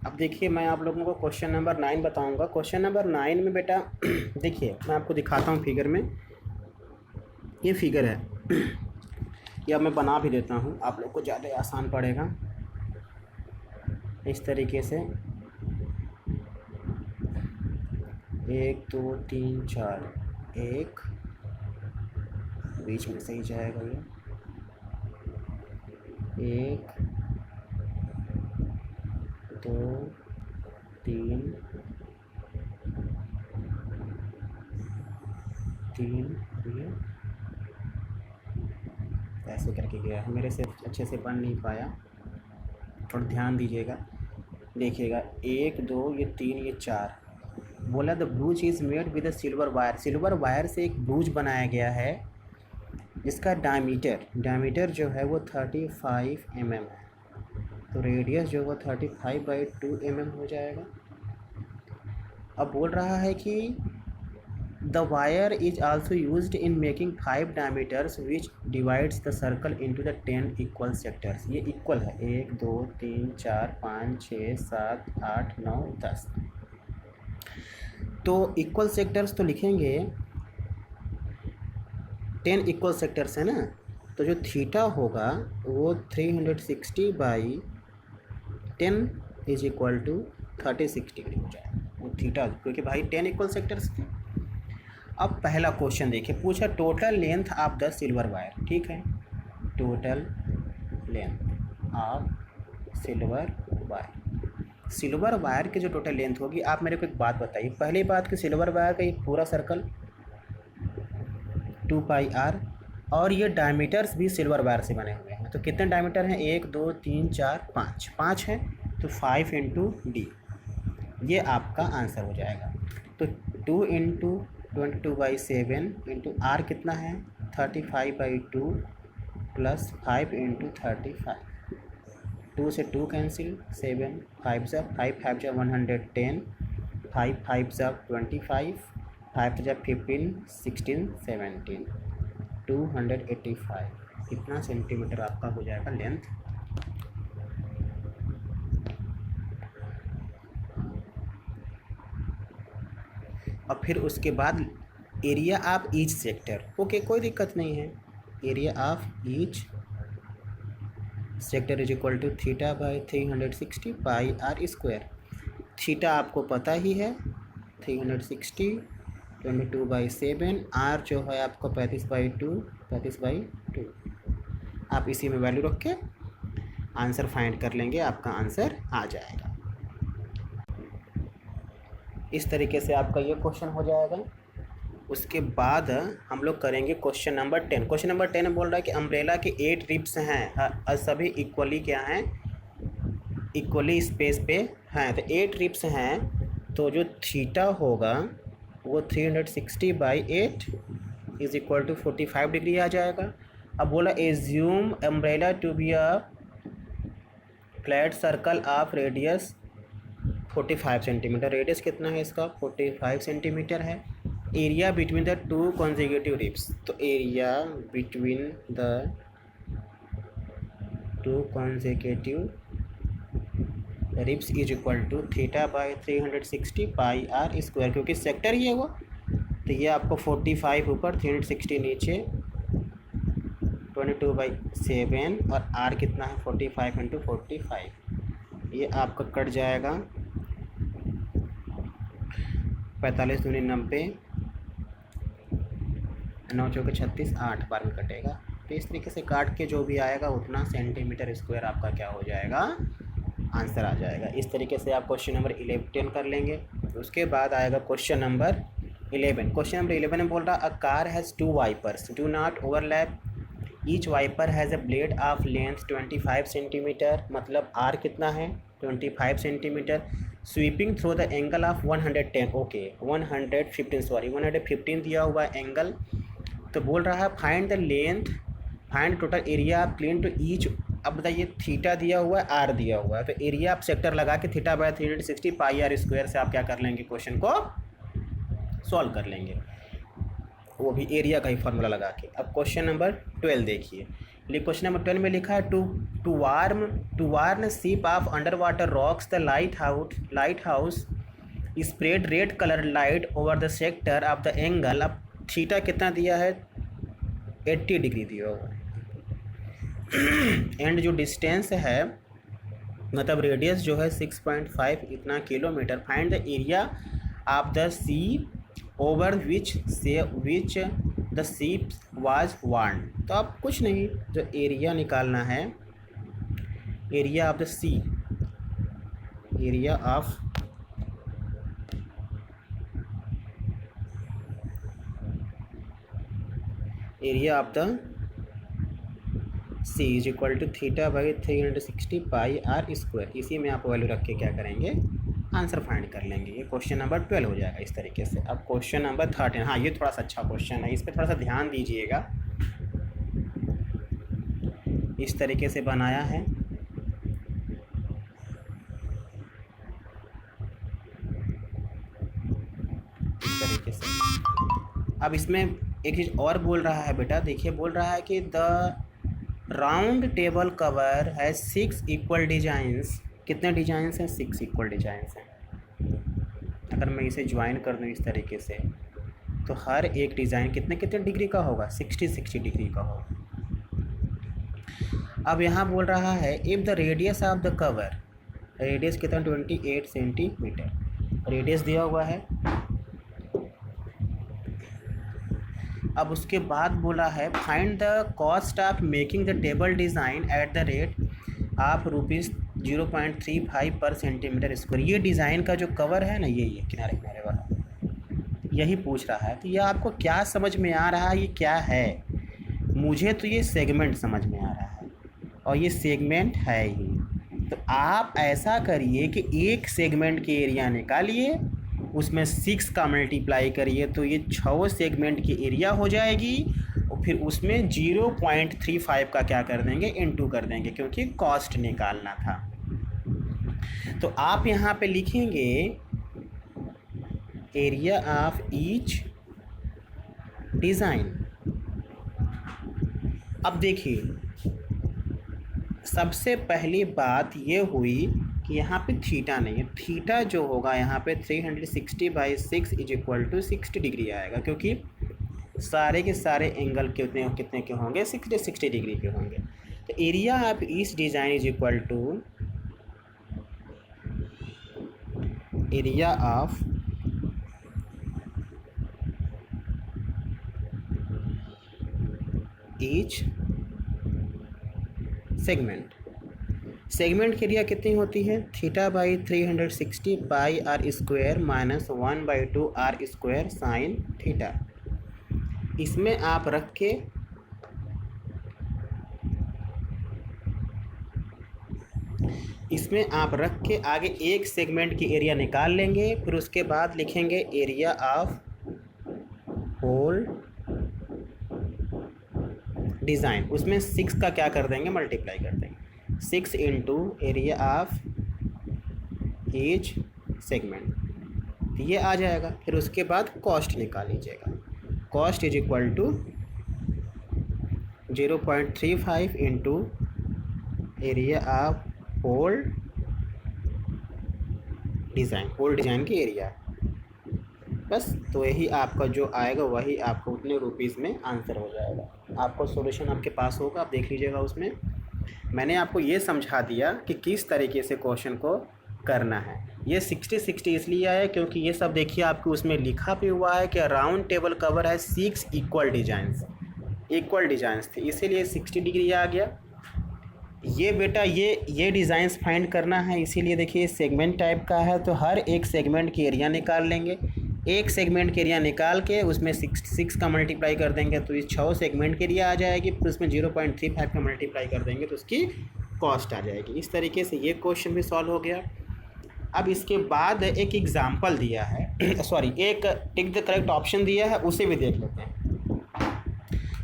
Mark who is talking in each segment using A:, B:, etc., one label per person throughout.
A: अब देखिए मैं आप लोगों को क्वेश्चन नंबर 9 बताऊंगा। क्वेश्चन नंबर 9 में बेटा देखिए मैं आपको दिखाता हूँ फिगर में। ये फिगर है या मैं बना भी देता हूँ, आप लोग को ज़्यादा आसान पड़ेगा। इस तरीके से 1 2 3 4, 1 बीच में सही जाएगा ये, 1 2 3 3, ये ऐसे करके गया है, मेरे से अच्छे से बन नहीं पाया, थोड़ा ध्यान दीजिएगा, देखिएगा 1 2 ये 3 ये 4। बोला the ब्रूच is made with a silver wire. Silver wire से एक ब्रूच बनाया गया है जिसका डायमीटर जो है वो 35 mm है, तो रेडियस जो वो 35/2 mm हो जाएगा। अब बोल रहा है कि the wire is also used in making 5 diameters which divides the circle into the 10 equal sectors. ये इक्वल है 1 2 3 4 5 6 7 8 9 10। तो इक्वल सेक्टर्स तो लिखेंगे, 10 इक्वल सेक्टर्स है ना, तो जो थीटा होगा वो 360/10 इज इक्वल टू 36 डिग्री हो जाएगा वो थीटा, क्योंकि भाई 10 इक्वल सेक्टर्स थे। अब पहला क्वेश्चन देखिए, पूछा total length of the silver wire. ठीक है, total length of silver wire, silver wire की जो टोटल लेंथ होगी, आप मेरे को एक बात बताइए। पहली बात कि सिल्वर वायर का ये पूरा सर्कल 2πr, और ये डायमीटर्स भी सिल्वर वायर से बने हुए हैं, तो कितने डायमीटर हैं, 1 2 3 4 5, 5 है, तो 5 × d, ये आपका आंसर हो जाएगा। तो 2 × 22/7 × r कितना है 35/2 प्लस 5 × 35, 2 से 2 कैंसिल, 7 5 जा 5 5 जा 110, 5 5 जा 25, 5 जा 15 16 17, 285 कितना सेंटीमीटर आपका हो जाएगा लेंथ। और फिर उसके बाद area of each sector, okay कोई दिक्कत नहीं है, area of each sector is equal to θ/360πr²। Theta आपको पता ही है 360, 22/7, आर जो है आपको 35/2, आप इसी में वैल्यू रख के आंसर फाइंड कर लेंगे, आपका आंसर आ जाएगा। इस तरीके से आपका ये क्वेश्चन हो जाएगा। उसके बाद हम लोग करेंगे क्वेश्चन नंबर 10। क्वेश्चन नंबर 10 बोल रहा है कि अम्ब्रेला के 8 रिब्स हैं, सभी इक्वली क्या हैं, इक्वली स्पेस पे हैं, तो 8 रिब्स हैं, तो जो थीटा होगा वो 360/8 इज इक्वल टू 45 डिग्री आ जाएगा। अब बोला assume umbrella to be a flat circle of radius 45 centimetre, radius कितना है इसका 45 सेंटीमीटर है। Area between the 2 consecutive ribs, तो area between the 2 consecutive ribs is equal to θ/360πr², क्योंकि सेक्टर ही है वो, तो ये आपको 45 ऊपर 360 नीचे 22/7, और r कितना है 45 × 45, ये आपका कट जाएगा 45 दूनी 90, 9 चौके 36, 8 बार में कटेगा। तो इस तरीके से काट के जो भी आएगा उतना सेंटीमीटर स्क्वायर आपका क्या हो जाएगा, आंसर आ जाएगा। इस तरीके से आप क्वेश्चन नंबर 11 कर लेंगे। उसके बाद आएगा क्वेश्चन नंबर 11। क्वेश्चन नंबर 11 में बोल रहा a car has 2 wipers do not overlap, each wiper has a blade of length 25 centimetre, मतलब आर कितना है 25 centimetre, sweeping through the angle of 110, okay 115 दिया हुआ एंगल। तो बोल रहा है find the length, find total area of clean to each. अब बताइए थीटा दिया हुआ है, आर दिया हुआ है, तो एरिया आप सेक्टर लगा के θ/360πr² से आप क्या कर लेंगे, क्वेश्चन को सॉल्व कर लेंगे, वो भी एरिया का ही फॉर्मूला लगा के। अब क्वेश्चन नंबर 12 देखिए, क्वेश्चन नंबर 12 में लिखा है to warn ship of under water rocks the light house spread red colour light over the sector of the angle. अब थीटा कितना दिया है, 80 डिग्री दिया हुआ है। एंड जो डिस्टेंस है मतलब रेडियस जो है 6.5 इतना kilometre. Find the area of the sea over which the ship was warned. तो अब कुछ नहीं, जो एरिया निकालना है, area of the sea, area of the sea is equal to theta by 360 pi are square. इसी में आप वैल्यू रख के क्या करेंगे, आंसर फाइंड कर लेंगे। ये क्वेश्चन नंबर 12 हो जाएगा इस तरीके से। अब क्वेश्चन नंबर 13, हाँ ये थोड़ा सा अच्छा क्वेश्चन है, इस पर थोड़ा सा ध्यान दीजिएगा। इस तरीके से बनाया है, इस तरीके से। अब इसमें एक चीज़ और बोल रहा है बेटा, देखिए बोल रहा है कि द राउंड टेबल कवर है 6 इक्वल डिजाइंस। कितने डिजाइंस हैं, 6 इक्वल डिजाइंस हैं। अगर मैं इसे ज्वाइन कर दूँ इस तरीके से तो हर एक डिज़ाइन कितने कितने डिग्री का होगा, 60 डिग्री का होगा। अब यहाँ बोल रहा है if the radius of the cover, radius कितना 28 सेंटीमीटर रेडियस दिया हुआ है। अब उसके बाद बोला है find the cost of making the table design at the rate of ₹0.35 पर सेंटीमीटर स्क्वायर। ये डिज़ाइन का जो कवर है ना, ये किनारे किनारे वाला, यही पूछ रहा है। तो ये आपको क्या समझ में आ रहा है, ये क्या है? मुझे तो ये सेगमेंट समझ में आ रहा है, और ये सेगमेंट है ही। तो आप ऐसा करिए कि एक सेगमेंट के एरिया निकालिए, उसमें 6 का मल्टीप्लाई करिए तो ये 6 सेगमेंट की एरिया हो जाएगी, और फिर उसमें 0.35 का क्या कर देंगे, इनटू कर देंगे, क्योंकि कॉस्ट निकालना था। तो आप यहाँ पे लिखेंगे एरिया ऑफ ईच डिज़ाइन। अब देखिए सबसे पहली बात ये हुई कि यहाँ पे थीटा नहीं है। थीटा जो होगा यहाँ पे 360/6 इज इक्वल टू 60 डिग्री आएगा, क्योंकि सारे के सारे एंगल कितने के होंगे, 60 डिग्री के होंगे। तो area of each design is equal to area of each segment की एरिया कितनी होती है, theta by 360 pi are square minus 1/2 r square sine theta. इसमें आप रख के आगे एक सेगमेंट की एरिया निकाल लेंगे, फिर उसके बाद लिखेंगे एरिया ऑफ होल डिज़ाइन। उसमें 6 का क्या कर देंगे, मल्टीप्लाई कर देंगे, 6 into area of each segment, ये आ जाएगा। फिर उसके बाद कॉस्ट निकाल लीजिएगा, cost is equal to 0.35 into area of whole design की एरिया, बस। तो यही आपका जो आएगा वही आपको उतने रुपीज़ में आंसर हो जाएगा। आपको सॉल्यूशन आपके पास होगा, आप देख लीजिएगा। उसमें मैंने आपको ये समझा दिया कि किस तरीके से क्वेश्चन को करना है। ये 60 इसलिए आया क्योंकि ये सब देखिए आपको उसमें लिखा भी हुआ है कि राउंड टेबल कवर है 6 इक्वल डिज़ाइंस थे, इसीलिए 60 डिग्री आ गया। ये बेटा ये डिज़ाइंस फाइंड करना है, इसीलिए देखिए सेगमेंट टाइप का है, तो हर एक सेगमेंट की एरिया निकाल लेंगे। एक सेगमेंट के एरिया निकाल के उसमें 6 का मल्टीप्लाई कर देंगे तो इस 6 सेगमेंट के एरिया आ जाएगी, फिर उसमें 0.35 का मल्टीप्लाई कर देंगे तो उसकी कॉस्ट आ जाएगी। इस तरीके से ये क्वेश्चन भी सॉल्व हो गया। अब इसके बाद एक एग्जाम्पल दिया है एक टिक द करेक्ट ऑप्शन दिया है, उसे भी देख लेते हैं।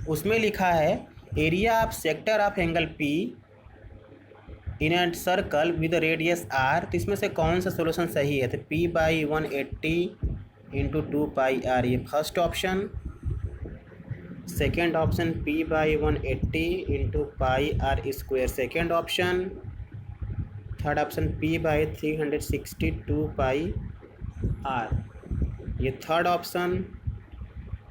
A: उसमें लिखा है area of sector of angle p in and circle with radius r. तो इसमें से कौन सा सोल्यूशन सही है, तो P/180 × 2 पाई आर, ये first option. Second option p/180 into pi are square second option. Third option p/360 2 pi r, ये थर्ड ऑप्शन।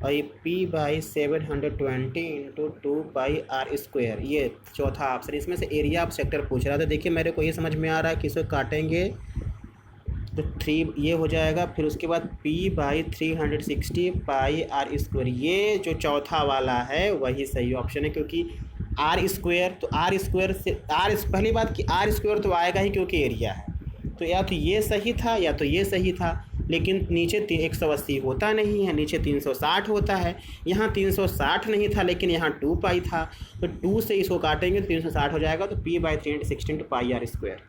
A: और ये p/720 into 2 pi are square, ये चौथा ऑप्शन। इसमें से एरिया ऑफ सेक्टर पूछ रहा था। देखिए मेरे को ये समझ में आ रहा है कि इसको काटेंगे तो 3 ये हो जाएगा, फिर उसके बाद p/360 पाई आर स्क्वायर, ये जो चौथा वाला है वही सही ऑप्शन है, क्योंकि आर स्क्वायर, तो आर स्क्वायर से पहली बात कि आर स्क्वायर तो आएगा ही क्योंकि एरिया है, तो या तो ये सही था या तो ये सही था। लेकिन नीचे 180 होता नहीं है, नीचे 360 होता है। यहाँ 360 नहीं था लेकिन यहाँ 2 पाई था, तो 2 से इसको काटेंगे तो 360 हो जाएगा, तो p/360 पाई आर स्क्वायर।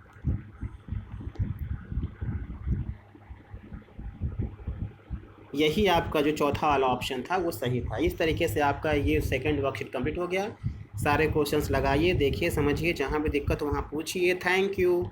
A: यही आपका जो चौथा वाला ऑप्शन था वो सही था। इस तरीके से आपका ये सेकंड वर्कशीट कंप्लीट हो गया। सारे क्वेश्चंस लगाइए, देखिए, समझिए, जहाँ भी दिक्कत वहाँ पूछिए। Thank you.